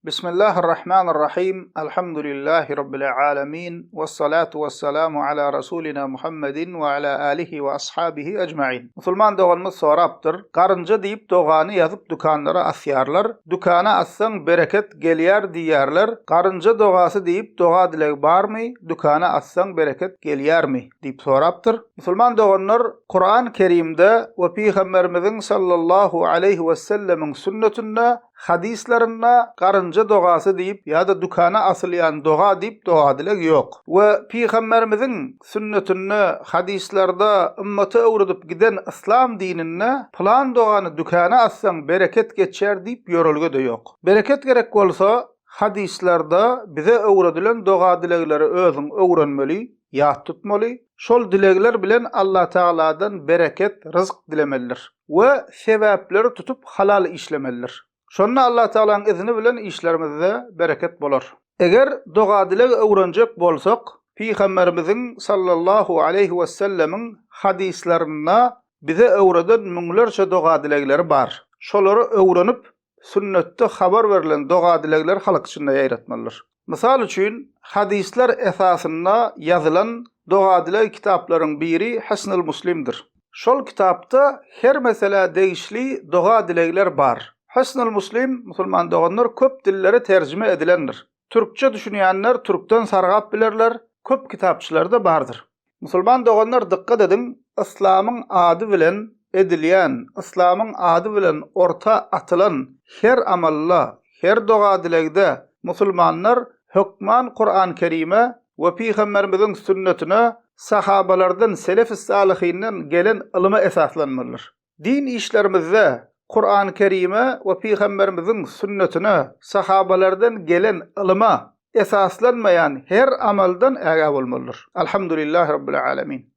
Bismillahirrahmanirrahim. Elhamdülillahi Rabbil alemin. Vessalatu vesselamu ala Rasulina Muhammedin ve ala alihi ve ashabihi ecmaîn. Musulman doğanımız soraptır. Garınca diýip dogany ýazyp dükanlara asyarlar. Dükana assaň bereket gelýär diýerler. Garınca dogasy diýip doga dileg barmy? Dükana assaň bereket gelýärmi? diýip soraptır. Musulman doğanlar Kur'an-ı Kerimde we Peygamberimiziň sallallahu aleyhi ve sellemin sünnetinde hadislerinde garınca dogasy diýip ýa-da dükana asylýan doga diýip doga dileg ýok. We Peygamberimizin sünnetinde hadislerde ümmeti öwredip giden İslam dinine plan dogany dükana assaň bereket geçer diýip ýörelge de ýok. Bereket gerek bolsa hadislerde bize öwredilen doga dilegleri özüň öwrenmeli, ýat tutmaly. Şol dilegler bilen Allah Taala'dan bereket, rızk dilemelidir we sebäpleri tutup halal işlemelidir. Şonna Allah Taala'nın izni bilen işlerimizde bereket bolar. Eger doga dileg öwrenjek bolsak, Peygamberimiziň sallallahu aleyhi ve sellemin hadislerinde bize öwreden müňlerçe doga dilegleri bar. Şolary öwrenip sünnetde habar verilen doga dilegler halk içinde ýaýratmalydyr. Misal üçin hadisler esasında ýazylan doga dileg kitaplaryň biri Hisnul Muslim'dir. Şol kitapda her mesele değişli doga dilegler bar. Hisnul Muslim musulman doganlar köp dillere terjime edilendir. Türkçe düşünýänler türkden sargap bilerler, köp kitapçylarda bardyr. Musulman doganlar dikkat edin, İslamyň ady bilen edilýän, Islamyň ady bilen orta atylan her amalla, her doga dilegde musulmanlar hökman Kur'an-ı Kerim'e we Peygamberimiziň sünnetine sahabalardan selef-i salihinden gelen ilyma esaslanmalydyr. Din işlerimizde Kur'an-ı Kerim'e we Peygamberimiziň sünnetine sahabalardan gelen ilyma esaslanmayan her amaldan äga bolmalydyr. Elhamdülillahi Rabbil alemin.